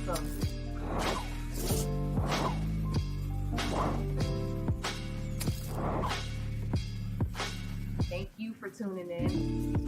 welcome. Thank you for tuning in.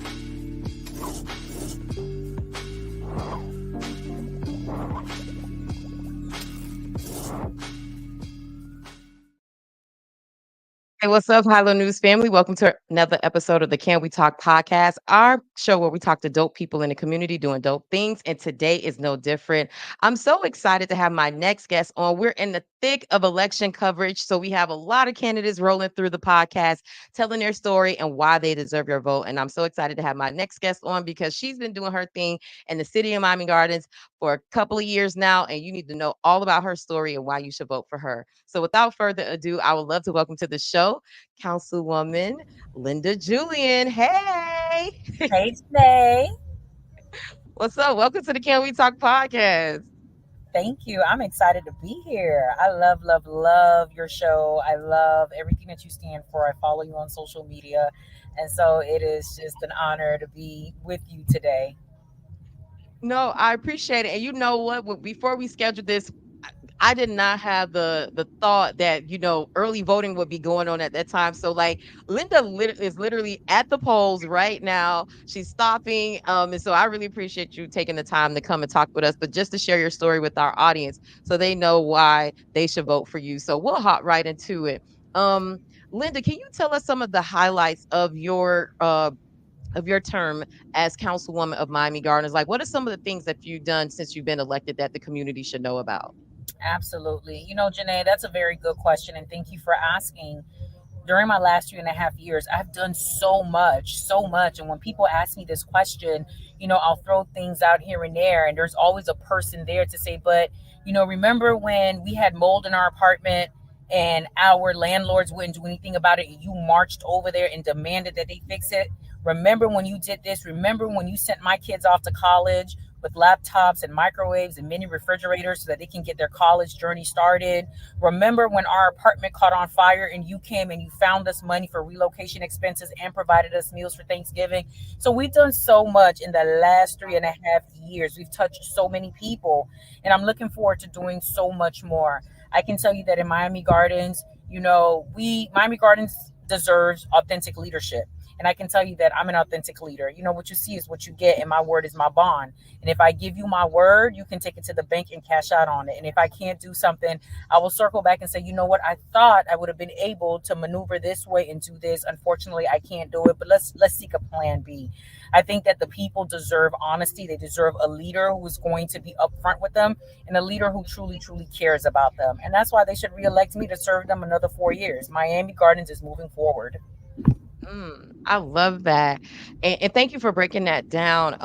Hey, what's up, Hilo News family? Welcome to another episode of the Can We Talk podcast, our show where we talk to dope people in the community doing dope things. And today is no different. I'm so excited to have my next guest on. We're in the thick of election coverage. So we have a lot of candidates rolling through the podcast, telling their story and why they deserve your vote. And I'm so excited to have my next guest on because she's been doing her thing in the city of Miami Gardens for a couple of years now. And you need to know all about her story and why you should vote for her. So without further ado, I would love to welcome to the show Councilwoman Linda Julien. Hey, Hey, Janae. what's up? Welcome to the Can We Talk podcast. Thank you. I'm excited to be here. I love, love, love your show. I love everything that you stand for. I follow you on social media. And so it is just an honor to be with you today. No, I appreciate it. And you know what? Before we scheduled this, I did not have the thought that early voting would be going on at that time. So like Linda is literally at the polls right now. She's stopping, and so I really appreciate you taking the time to come and talk with us. But just to share your story with our audience, so they know why they should vote for you. So we'll hop right into it. Um, Linda, can you tell us some of the highlights of your term as councilwoman of Miami Gardens? Like, what are some of the things that you've done since you've been elected that the community should know about? Absolutely. Janae, that's a very good question. And thank you for asking. During my last 3.5 years, I've done so much, so much. And when people ask me this question, I'll throw things out here and there. And there's always a person there to say, but, remember when we had mold in our apartment and our landlords wouldn't do anything about it? And you marched over there and demanded that they fix it. Remember when you did this? Remember when you sent my kids off to college with laptops and microwaves and mini refrigerators so that they can get their college journey started? Remember when our apartment caught on fire and you came and you found us money for relocation expenses and provided us meals for Thanksgiving? So we've done so much in the last 3.5 years. We've touched so many people, and I'm looking forward to doing so much more. I can tell you that in Miami Gardens, Miami Gardens deserves authentic leadership. And I can tell you that I'm an authentic leader. What you see is what you get, and my word is my bond. And if I give you my word, you can take it to the bank and cash out on it. And if I can't do something, I will circle back and say, you know what? I thought I would have been able to maneuver this way and do this. Unfortunately, I can't do it. But let's seek a plan B. I think that the people deserve honesty. They deserve a leader who is going to be upfront with them, and a leader who truly, truly cares about them. And that's why they should reelect me to serve them another 4 years. Miami Gardens is moving forward. I love that. And thank you for breaking that down.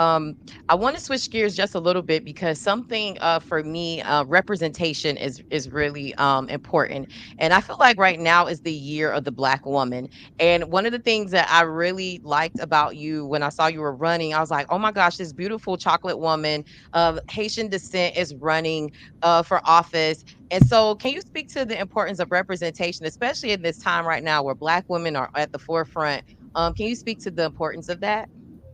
I want to switch gears just a little bit because something for me, representation is really important. And I feel like right now is the year of the Black woman. And one of the things that I really liked about you when I saw you were running, I was like, oh my gosh, this beautiful chocolate woman of Haitian descent is running for office. And so, can you speak to the importance of representation, especially in this time right now where Black women are at the forefront? Can you speak to the importance of that?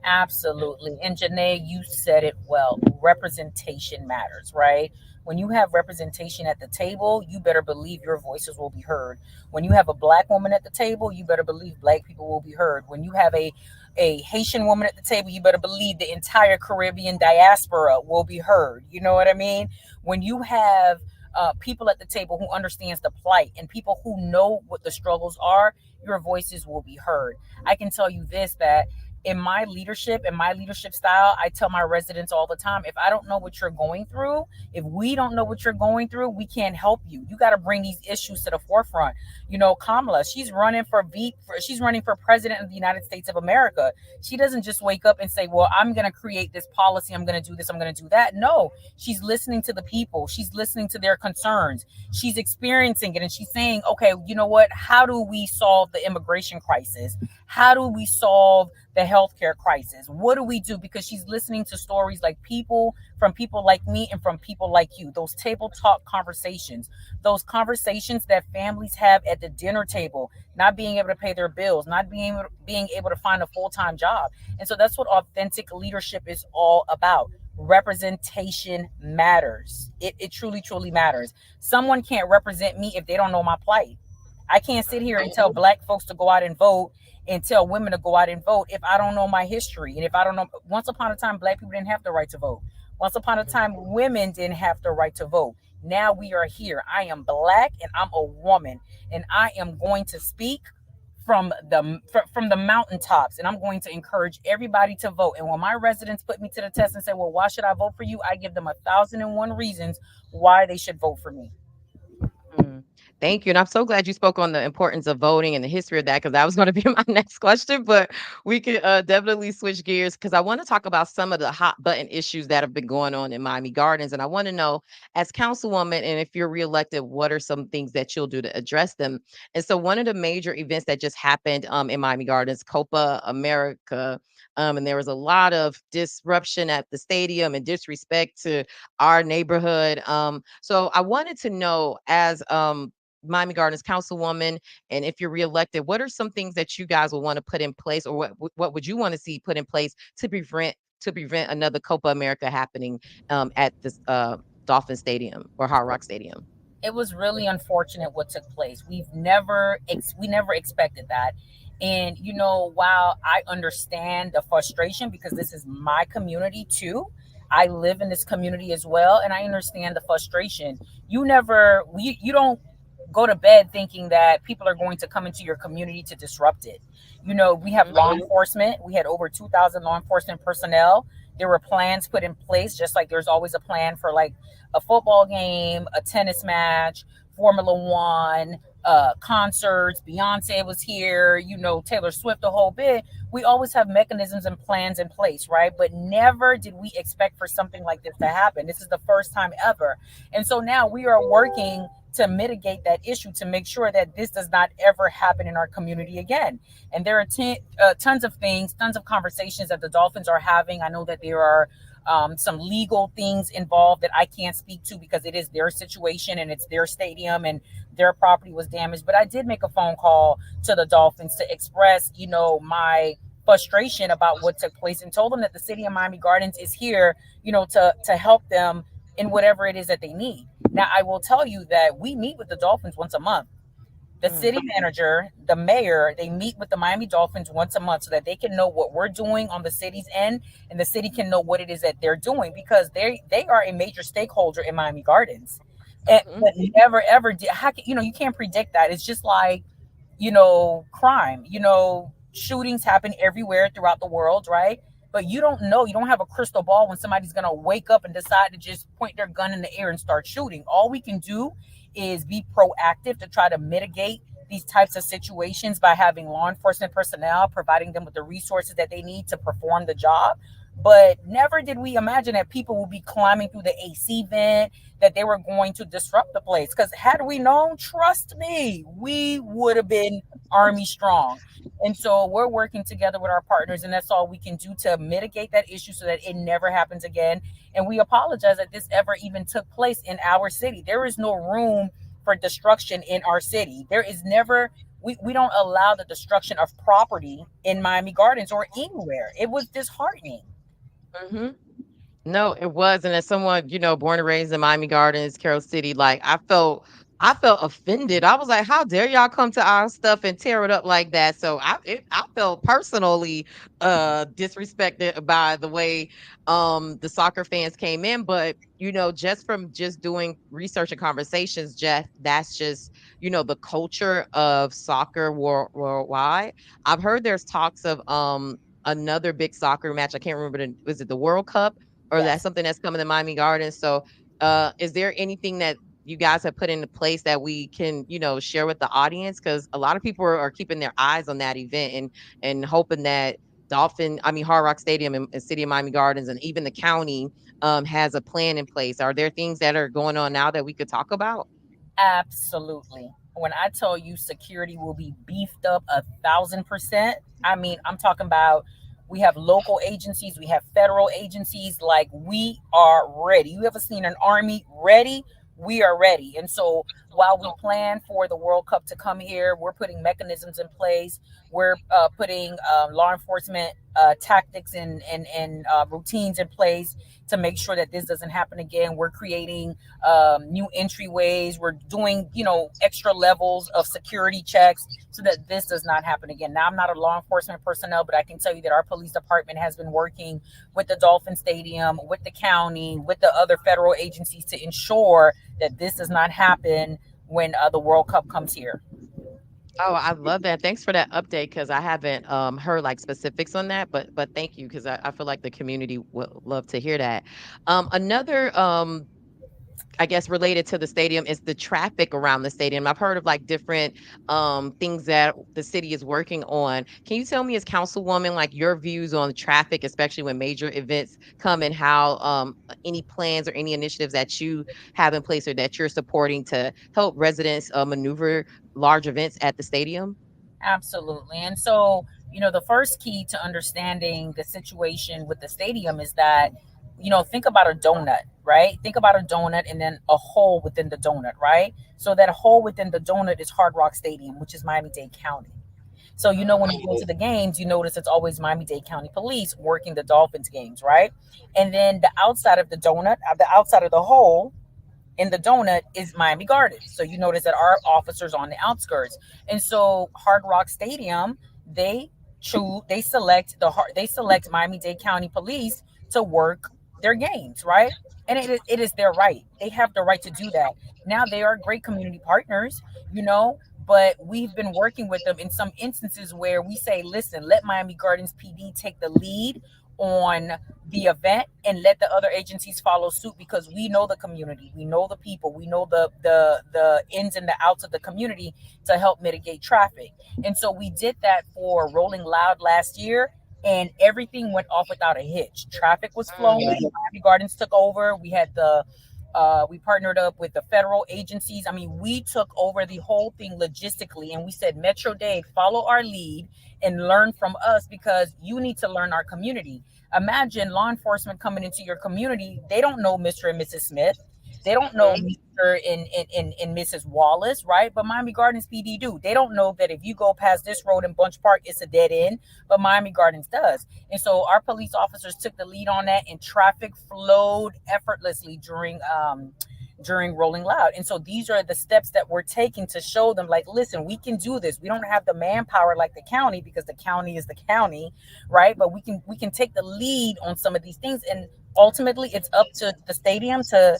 Absolutely. And Janae, you said it well. Representation matters, right? When you have representation at the table, you better believe your voices will be heard. When you have a Black woman at the table, you better believe Black people will be heard. When you have a Haitian woman at the table, you better believe the entire Caribbean diaspora will be heard. You know what I mean? When you have people at the table who understands the plight and people who know what the struggles are, your voices will be heard. I can tell you this, that in my leadership and my leadership style, I tell my residents all the time, if I don't know what you're going through, if we don't know what you're going through, we can't help you. You got to bring these issues to the forefront. Kamala, she's running for president of the United States of America. She doesn't just wake up and say, well, I'm going to create this policy. I'm going to do this. I'm going to do that. No, she's listening to the people. She's listening to their concerns. She's experiencing it. And she's saying, okay, you know what? How do we solve the immigration crisis? How do we solve the healthcare crisis? What do we do? Because she's listening to stories like from people like me and from people like you, those table talk conversations, those conversations that families have at the dinner table, not being able to pay their bills, not being able to find a full-time job. And so that's what authentic leadership is all about. representation matters. It truly, truly matters. Someone can't represent me if they don't know my plight. I can't sit here and tell black folks to go out and vote and tell women to go out and vote if I don't know my history. And if I don't know, once upon a time, black people didn't have the right to vote. Once upon a time, women didn't have the right to vote. Now we are here. I am black and I'm a woman, and I am going to speak from the mountaintops, and I'm going to encourage everybody to vote. And when my residents put me to the test and say, well, why should I vote for you, I give them 1,001 reasons why they should vote for me. Mm. Thank you. And I'm so glad you spoke on the importance of voting and the history of that, because that was going to be my next question. But we could definitely switch gears, because I want to talk about some of the hot button issues that have been going on in Miami Gardens. And I want to know, as councilwoman, and if you're reelected, what are some things that you'll do to address them? And so, one of the major events that just happened in Miami Gardens, Copa America. And there was a lot of disruption at the stadium and disrespect to our neighborhood. So I wanted to know, as Miami Gardens councilwoman, and if you're reelected, what are some things that you guys will want to put in place, or what would you want to see put in place to prevent another Copa America happening at this Dolphin Stadium or Hard Rock Stadium? It was really unfortunate what took place. We never expected that. And while I understand the frustration, because this is my community too, I live in this community as well, and I understand the frustration. You don't go to bed thinking that people are going to come into your community to disrupt it. We have law enforcement. We had over 2,000 law enforcement personnel. There were plans put in place, just like there's always a plan for like a football game, a tennis match, Formula One, concerts. Beyonce was here, Taylor Swift, the whole bit. We always have mechanisms and plans in place, right? But never did we expect for something like this to happen. This is the first time ever. And so now we are working to mitigate that issue, to make sure that this does not ever happen in our community again. And there are tons of things, tons of conversations that the Dolphins are having. I know that there are some legal things involved that I can't speak to, because it is their situation and it's their stadium and their property was damaged. But I did make a phone call to the Dolphins to express, my frustration about what took place, and told them that the city of Miami Gardens is here, to help them in whatever it is that they need. Now, I will tell you that we meet with the Dolphins once a month. The city manager, the mayor, they meet with the Miami Dolphins once a month so that they can know what we're doing on the city's end, and the city can know what it is that they're doing, because they are a major stakeholder in Miami Gardens. But never ever did. You can't predict that. It's just like, crime. Shootings happen everywhere throughout the world, right? But you don't know. You don't have a crystal ball when somebody's going to wake up and decide to just point their gun in the air and start shooting. All we can do is be proactive to try to mitigate these types of situations by having law enforcement personnel, providing them with the resources that they need to perform the job. But never did we imagine that people will be climbing through the AC vent, that they were going to disrupt the place. Because had we known, trust me, we would have been Army strong. And so we're working together with our partners, and that's all we can do to mitigate that issue so that it never happens again. And we apologize that this ever even took place in our city. There is no room for destruction in our city. There is never, we don't allow the destruction of property in Miami Gardens or anywhere. It was disheartening. Mm-hmm. No, it was. And as someone, born and raised in Miami Gardens, Carroll City, like I felt offended. I was like, how dare y'all come to our stuff and tear it up like that? So I felt personally disrespected by the way the soccer fans came in. But just from just doing research and conversations, Jeff, that's just, the culture of soccer worldwide. I've heard there's talks of another big soccer match. I can't remember was it the World Cup, or that's Yes. something that's coming to Miami Gardens. So is there anything that you guys have put into place that we can, share with the audience? Because a lot of people are keeping their eyes on that event and hoping that Hard Rock Stadium and City of Miami Gardens and even the county has a plan in place. Are there things that are going on now that we could talk about? Absolutely. When I tell you security will be beefed up 1,000%, I'm talking about, we have local agencies, we have federal agencies, like we are ready. You ever seen an army ready? We are ready. And so while we plan for the World Cup to come here, we're putting mechanisms in place. We're putting law enforcement tactics and routines in place to make sure that this doesn't happen again. We're creating new entryways. We're doing, extra levels of security checks so that this does not happen again. Now, I'm not a law enforcement personnel, but I can tell you that our police department has been working with the Dolphin Stadium, with the county, with the other federal agencies to ensure that this does not happen when the World Cup comes here. Oh, I love that. Thanks for that update because I haven't heard like specifics on that, but thank you because I feel like the community would love to hear that. Another I guess related to the stadium is the traffic around the stadium. I've heard of like different things that the city is working on. Can you tell me as councilwoman like your views on traffic, especially when major events come, and how any plans or any initiatives that you have in place or that you're supporting to help residents maneuver large events at the stadium? Absolutely. And so, the first key to understanding the situation with the stadium is that, think about a donut, right? Think about a donut and then a hole within the donut, right? So that hole within the donut is Hard Rock Stadium, which is Miami-Dade County. So, when you go to the games, you notice it's always Miami-Dade County Police working the Dolphins games, right? And then the outside of the donut, the outside of the hole in the donut is Miami Gardens. So you notice that our officers on the outskirts. And so Hard Rock Stadium, they select Miami-Dade County Police to work their games, right? And it is their right. They have the right to do that. Now they are great community partners, but we've been working with them in some instances where we say, listen, let Miami Gardens PD take the lead on the event and let the other agencies follow suit, because we know the community, we know the people, we know the ins and the outs of the community to help mitigate traffic. And so we did that for Rolling Loud last year, and everything went off without a hitch. Traffic was flowing. Miami Gardens took over. We partnered up with the federal agencies. I mean, we took over the whole thing logistically, and we said, Metro Dade, follow our lead and learn from us, because you need to learn our community. Imagine law enforcement coming into your community. They don't know Mr. and Mrs. Smith. They don't know Mr. and Mrs. Wallace, right? But Miami Gardens PD do. They don't know that if you go past this road in Bunch Park, it's a dead end, but Miami Gardens does. And so our police officers took the lead on that, and traffic flowed effortlessly during Rolling Loud. And so these are the steps that we're taking to show them, like, listen, we can do this. We don't have the manpower like the county, because the county is the county, right? But we can take the lead on some of these things. And ultimately, it's up to the stadium to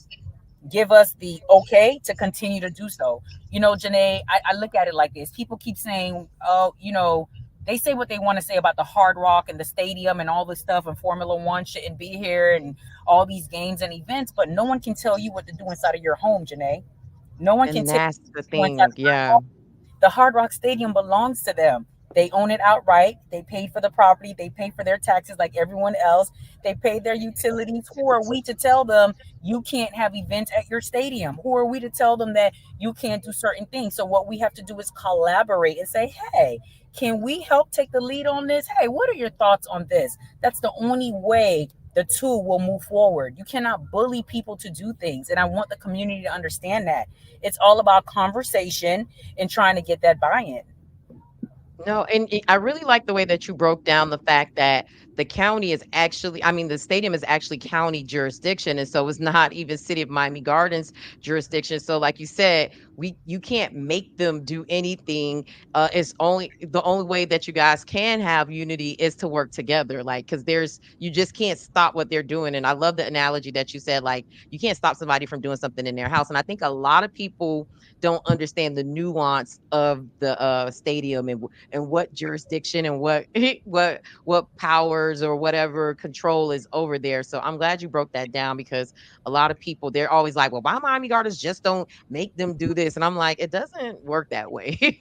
give us the okay to continue to do so. Janae, I look at it like this. People keep saying, oh, they say what they want to say about the Hard Rock and the stadium and all this stuff, and Formula One shouldn't be here and all these games and events, but no one can tell you what to do inside of your home, Janae. No one can And tell you that's the what to do inside thing. of your Yeah. home. The Hard Rock Stadium belongs to them. They own it outright. They paid for the property. They pay for their taxes like everyone else. They paid their utilities. Who are we to tell them you can't have events at your stadium? Who are we to tell them that you can't do certain things? So what we have to do is collaborate and say, hey, can we help take the lead on this? Hey, what are your thoughts on this? That's the only way the two will move forward. You cannot bully people to do things. And I want the community to understand that. It's all about conversation and trying to get that buy-in. No, and I really like the way that you broke down the fact that the county is actually, I mean, the stadium is actually county jurisdiction. And so it's not even City of Miami Gardens jurisdiction. So, like you said, you can't make them do anything. It's only the only way that you guys can have unity is to work together. Like, because you just can't stop what they're doing. And I love the analogy that you said, like, you can't stop somebody from doing something in their house. And I think a lot of people don't understand the nuance of the stadium and what jurisdiction and what what powers or whatever control is over there. So I'm glad you broke that down, because a lot of people, they're always like, well, why Miami Gardens just don't make them do this? And I'm like, it doesn't work that way. It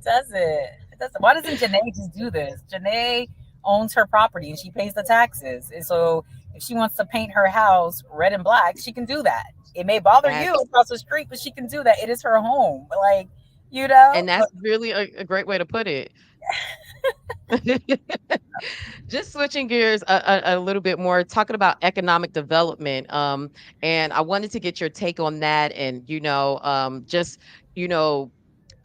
doesn't. It doesn't. Why doesn't Janae just do this? Janae owns her property and she pays the taxes. And so if she wants to paint her house red and black, she can do that. It may bother you That's across the street, but she can do that. It is her home. Like, you know? and that's really a great way to put it. Just switching gears a little bit more, talking about economic development. And I wanted to get your take on that. And, just, you know,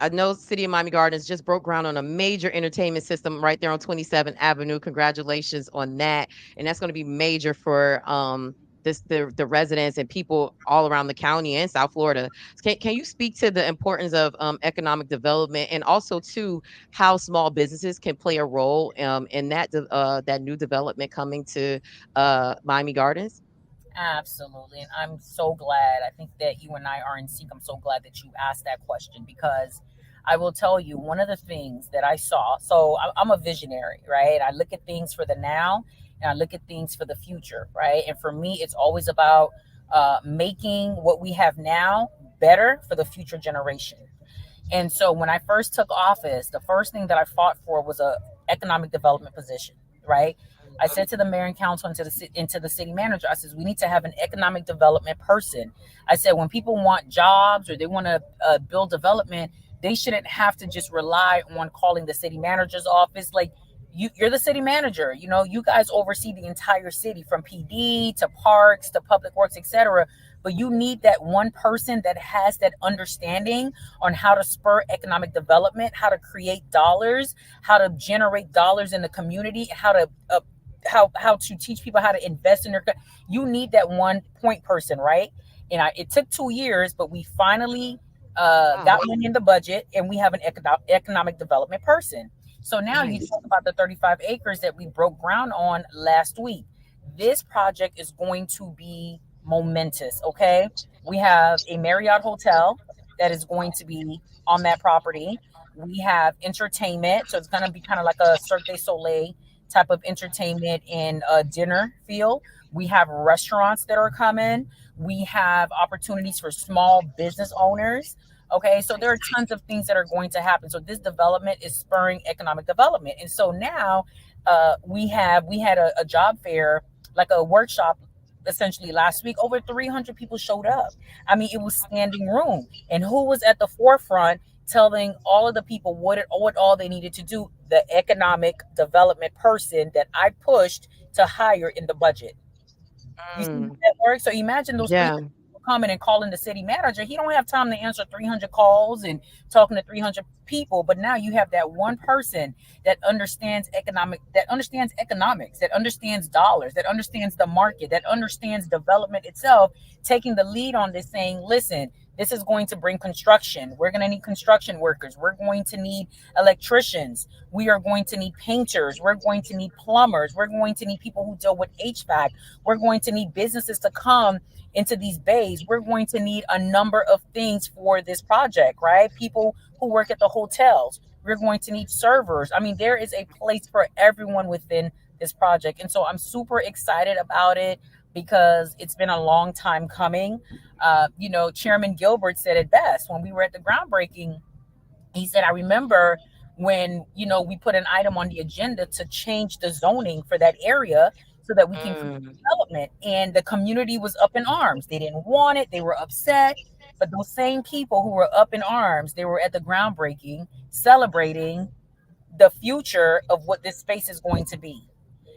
I know City of Miami Gardens just broke ground on a major entertainment system right there on 27th Avenue. Congratulations on that. And that's going to be major for the residents and people all around the county and South Florida. Can you speak to the importance of economic development, and also too how small businesses can play a role in that new development coming to Miami Gardens? Absolutely. And I'm so glad. I think that you and I are in sync. I'm so glad that you asked that question because I will tell you one of the things that I saw. So I'm a visionary, right? I look at things for the now and I look at things for the future, right? And for me, it's always about making what we have now better for the future generation. And so when I first took office, the first thing that I fought for was a economic development position, right? I said to the mayor and council and to the city manager, I says, we need to have an economic development person. I said, when people want jobs or they want to build development, they shouldn't have to just rely on calling the city manager's office. Like you're the city manager, you guys oversee the entire city from PD to parks to public works, etc. But you need that one person that has that understanding on how to spur economic development, how to create dollars, how to generate dollars in the community, how to teach people how to invest in you need that one point person, right? And it took 2 years, but we finally got Wow. money in the budget and we have an economic development person. So now you Nice. talk about the 35 acres that we broke ground on last week. This project is going to be momentous. Okay, we have a Marriott hotel that is going to be on that property. We have entertainment, so it's going to be kind of like a Cirque du Soleil type of entertainment and dinner feel. We have restaurants that are coming. We have opportunities for small business owners. Okay, so there are tons of things that are going to happen. So this development is spurring economic development, and so now we had a job fair, like a workshop, essentially last week. Over 300 people showed up. I mean, it was standing room, and who was at the forefront telling all of the people what all they needed to do? The economic development person that I pushed to hire in the budget. You see how Mm, that works? So imagine those yeah. 300 people coming and calling the city manager. He don't have time to answer 300 calls and talking to 300 people. But now you have that one person that understands economics, that understands dollars, that understands the market, that understands development itself, taking the lead on this, saying, listen, this is going to bring construction. We're going to need construction workers. We're going to need electricians. We are going to need painters. We're going to need plumbers. We're going to need people who deal with HVAC. We're going to need businesses to come into these bays. We're going to need a number of things for this project, right? People who work at the hotels. We're going to need servers. I mean, there is a place for everyone within this project. And so I'm super excited about it because it's been a long time coming. Chairman Gilbert said it best when we were at the groundbreaking. He said, I remember when, we put an item on the agenda to change the zoning for that area so that we can create Mm, development. And the community was up in arms. They didn't want it. They were upset. But those same people who were up in arms, they were at the groundbreaking celebrating the future of what this space is going to be.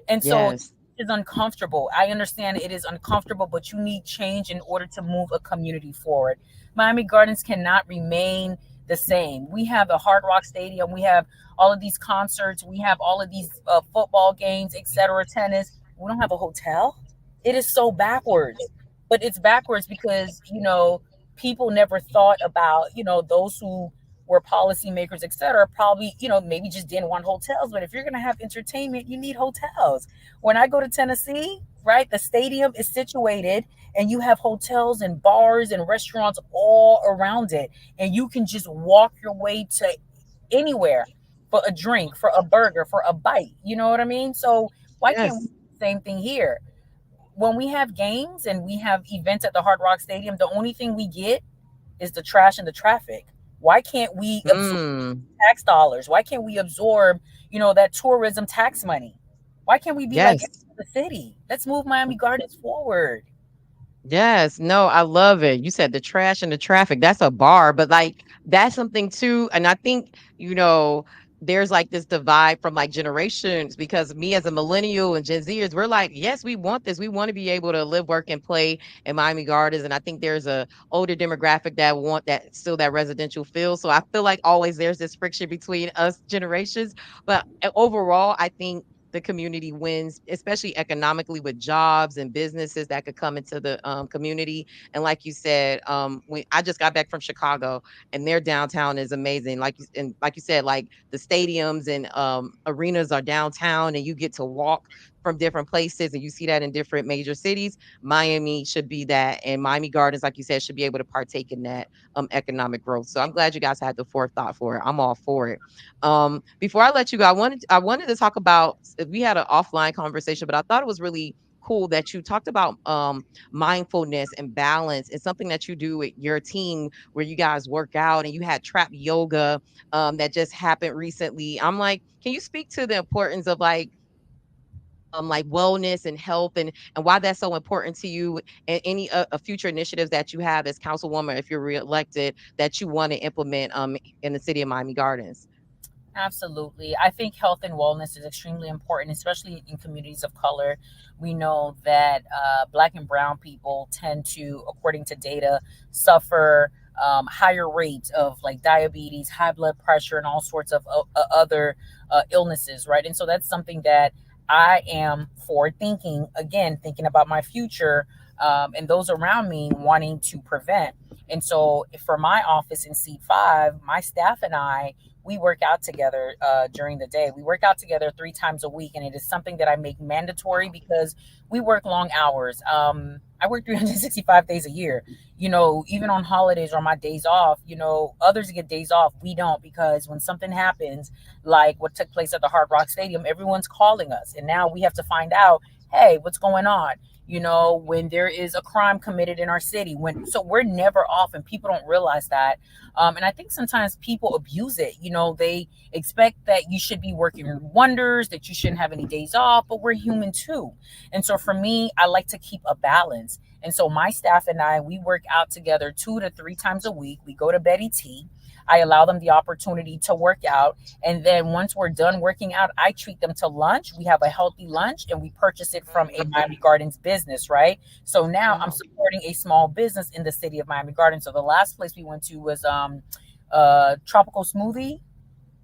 And so yes. it is uncomfortable. I understand it is uncomfortable, but you need change in order to move a community forward. Miami Gardens cannot remain the same. We have the Hard Rock Stadium. We have all of these concerts. We have all of these football games, etc., tennis. We don't have a hotel. It is so backwards. But it's backwards because, people never thought about, those who where policymakers, et cetera, probably, maybe just didn't want hotels. But if you're going to have entertainment, you need hotels. When I go to Tennessee, right, the stadium is situated and you have hotels and bars and restaurants all around it. And you can just walk your way to anywhere for a drink, for a burger, for a bite. You know what I mean? So why can't we Yes. do the same thing here? When we have games and we have events at the Hard Rock Stadium, the only thing we get is the trash and the traffic. Why can't we absorb Mm, tax dollars? Why can't we absorb, that tourism tax money? Why can't we be like every yes. other city? Let's move Miami Gardens forward. Yes, no, I love it. You said the trash and the traffic. That's a bar, but like that's something too. And I think, there's like this divide from like generations, because me as a millennial and Gen Zers, we're like, yes, we want this. We want to be able to live, work, and play in Miami Gardens. And I think there's a older demographic that want that, still that residential feel. So I feel like always there's this friction between us generations. But overall, I think the community wins, especially economically, with jobs and businesses that could come into the community. And like you said, I just got back from Chicago, and their downtown is amazing. Like you said, like the stadiums and arenas are downtown, and you get to walk from different places, and you see that in different major cities. Miami should be that, and Miami Gardens, like you said, should be able to partake in that economic growth. So I'm glad you guys had the forethought for it. I'm all for it. Before I let you go, I wanted to talk about, we had an offline conversation, but I thought it was really cool that you talked about mindfulness and balance. It's something that you do with your team, where you guys work out, and you had trap yoga that just happened recently. I'm like, can you speak to the importance of like wellness and health, and why that's so important to you, and any future initiatives that you have as councilwoman, if you're reelected, that you want to implement in the city of Miami Gardens? Absolutely. I think health and wellness is extremely important, especially in communities of color. We know that Black and Brown people tend to, according to data, suffer higher rates of like diabetes, high blood pressure, and all sorts of other illnesses, right? And so that's something that I am for thinking, again, thinking about my future and those around me wanting to prevent. And so for my office in Seat 5, my staff and I, we work out together during the day. We work out together 3 times a week, and it is something that I make mandatory because we work long hours. I work 365 days a year. Even on holidays or my days off, others get days off. We don't, because when something happens, like what took place at the Hard Rock Stadium, everyone's calling us. And now we have to find out, hey, what's going on? When there is a crime committed in our city, so we're never off, and people don't realize that. And I think sometimes people abuse it. They expect that you should be working wonders, that you shouldn't have any days off, but we're human too. And so for me, I like to keep a balance. And so my staff and I, we work out together 2 to 3 times a week. We go to Betty T. I allow them the opportunity to work out. And then once we're done working out, I treat them to lunch. We have a healthy lunch, and we purchase it from a Miami Gardens business, right? So now I'm Wow. supporting a small business in the city of Miami Gardens. So the last place we went to was Tropical Smoothie.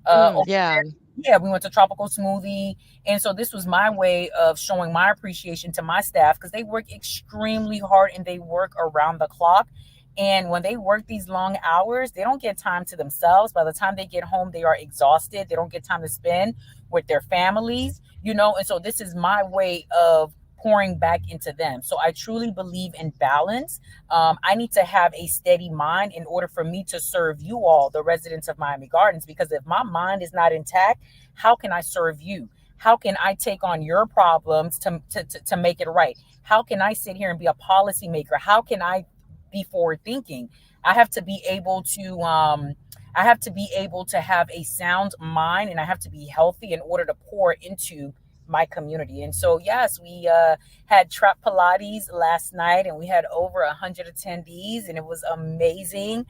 Over Yeah. Yeah, we went to Tropical Smoothie. And so this was my way of showing my appreciation to my staff, because they work extremely hard and they work around the clock. And when they work these long hours, they don't get time to themselves. By the time they get home, they are exhausted. They don't get time to spend with their families. And so this is my way of pouring back into them. So I truly believe in balance. I need to have a steady mind in order for me to serve you all, the residents of Miami Gardens, because if my mind is not intact, how can I serve you? How can I take on your problems to make it right? How can I sit here and be a policymaker? How can I be forward thinking? I have to be able to have a sound mind, and I have to be healthy in order to pour into my community. And so, yes, we had Trap Pilates last night, and we had over 100 attendees, and it was amazing.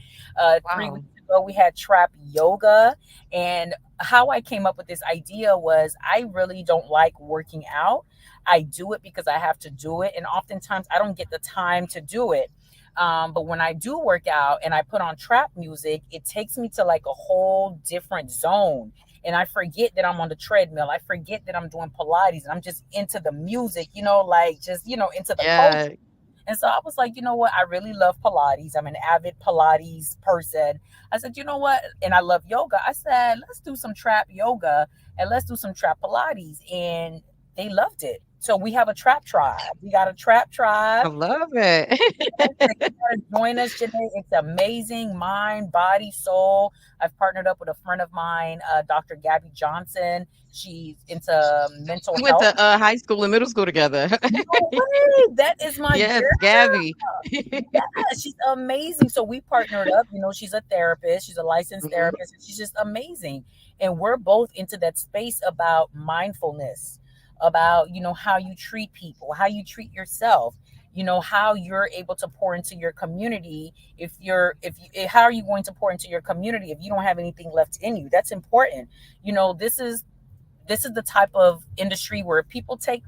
3 weeks Wow. ago, we had Trap Yoga. And how I came up with this idea was, I really don't like working out. I do it because I have to do it, and oftentimes I don't get the time to do it. But when I do work out and I put on trap music, it takes me to like a whole different zone. And I forget that I'm on the treadmill. I forget that I'm doing Pilates, and I'm just into the music, like just, into the culture. Yeah. And so I was like, you know what? I really love Pilates. I'm an avid Pilates person. I said, you know what? And I love yoga. I said, let's do some trap yoga and let's do some trap Pilates. And they loved it. So we have a trap tribe. We got a trap I tribe. love it. You gotta join us, Janae. It's amazing. Mind, body, soul. I've partnered up with a friend of mine, Dr. Gabby Johnson. She's into mental We went health. to high school and middle school together. No way. That is my Yes, girl. Gabby. Yeah, she's amazing. So we partnered up. She's a therapist. She's a licensed Mhm. therapist. And she's just amazing. And we're both into that space about mindfulness, about, how you treat people, how you treat yourself. how you're able to pour into your community. How are you going to pour into your community if you don't have anything left in you? That's important. This is the type of industry where people take,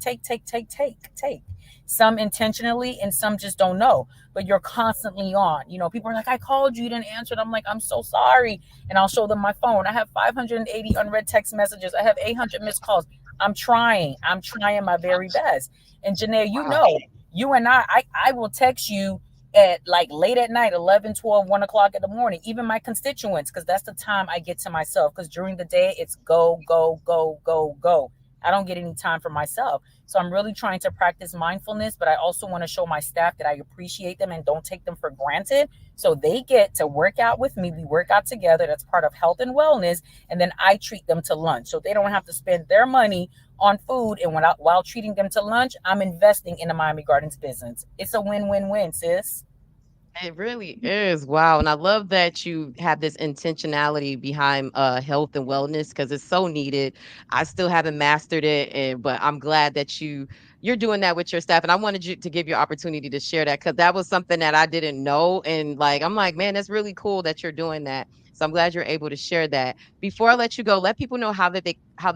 some intentionally and some just don't know, but you're constantly on. People are like, I called you, you didn't answer it. I'm like, I'm so sorry. And I'll show them my phone. I have 580 unread text messages. I have 800 missed calls. I'm trying my very best. And Janae, Wow. you and I will text you at like late at night, 11, 12, 1 o'clock in the morning, even my constituents, because that's the time I get to myself. Because during the day, it's go, go, go, go, go. I don't get any time for myself. So I'm really trying to practice mindfulness, but I also want to show my staff that I appreciate them and don't take them for granted. So they get to work out with me. We work out together. That's part of health and wellness. And then I treat them to lunch. So they don't have to spend their money on food. And while treating them to lunch, I'm investing in the Miami Gardens business. It's a win-win-win, sis. It really is. Wow. And I love that you have this intentionality behind health and wellness because it's so needed. I still haven't mastered it, but I'm glad that you're doing that with your staff. And I wanted you to give you opportunity to share that because that was something that I didn't know. And like I'm like, man, that's really cool that you're doing that. So I'm glad you're able to share that. Before I let you go, let people know how they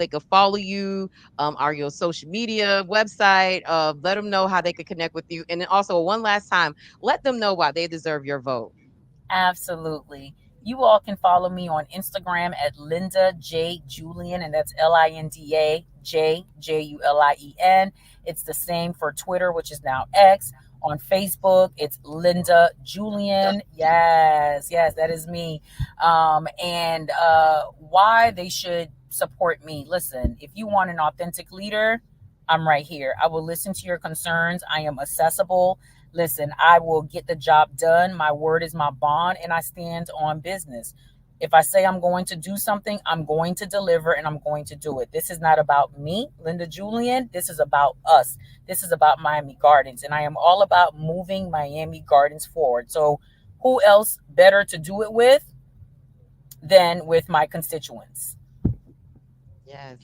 could follow you, are your social media website, let them know how they could connect with you. And then also one last time, let them know why they deserve your vote. Absolutely. You all can follow me on Instagram at Linda J Julien, and that's Linda Julien. It's the same for Twitter, which is now X. On Facebook, it's Linda Julien. Yes, that is me. And why they should support me. Listen, if you want an authentic leader, I'm right here. I will listen to your concerns. I am accessible. Listen, I will get the job done. My word is my bond, and I stand on business. If I say I'm going to do something, I'm going to deliver, and I'm going to do it. This is not about me, Linda Julien. This is about us. This is about Miami Gardens, and I am all about moving Miami Gardens forward. So who else better to do it with than with my constituents? Yes.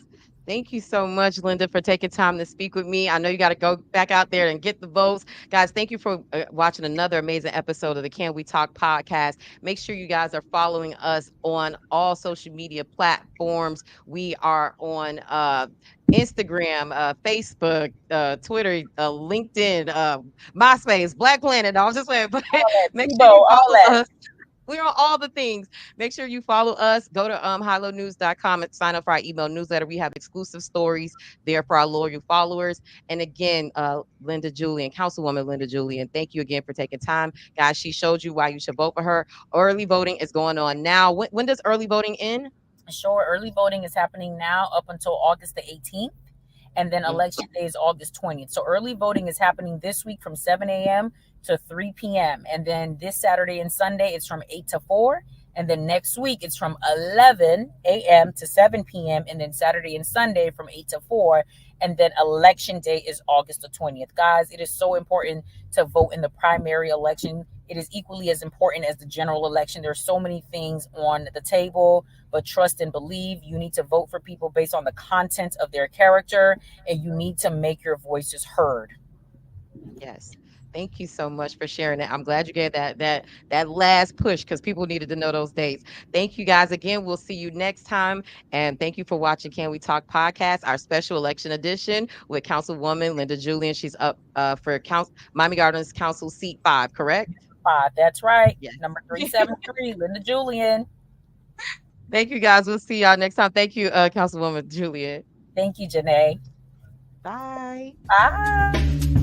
Thank you so much, Linda, for taking time to speak with me. I know you got to go back out there and get the votes. Guys, thank you for watching another amazing episode of the Can We Talk podcast. Make sure you guys are following us on all social media platforms. We are on Instagram, Facebook, Twitter, LinkedIn, MySpace, Black Planet. No, I was just saying, but All that, make sure Tebow, you all follow that. us. We're on all the things. Make sure you follow us. Go to hilonews.com and sign up for our email newsletter. We have exclusive stories there for our loyal followers. And again, Linda Julien, Councilwoman Linda Julien, thank you again for taking time. Guys, she showed you why you should vote for her. Early voting is going on now. When does early voting end? Sure, early voting is happening now up until August the 18th. And then election day is August 20th. So early voting is happening this week from 7 a.m. to 3 p.m. And then this Saturday and Sunday, it's from 8 to 4. And then next week, it's from 11 a.m. to 7 p.m. And then Saturday and Sunday from 8 to 4. And then election day is August the 20th. Guys, it is so important to vote in the primary election. It is equally as important as the general election. There's so many things on the table, but trust and believe. You need to vote for people based on the content of their character, and you need to make your voices heard. Yes. Thank you so much for sharing that. I'm glad you gave that last push because people needed to know those dates. Thank you guys again. We'll see you next time. And thank you for watching Can We Talk podcast, our special election edition with Councilwoman Linda Julien. She's up for Miami Gardens Council seat 5, correct? 5. That's right. Yes. Number 373, Linda Julien. Thank you guys. We'll see y'all next time. Thank you, Councilwoman Julien. Thank you, Janae. Bye. Bye.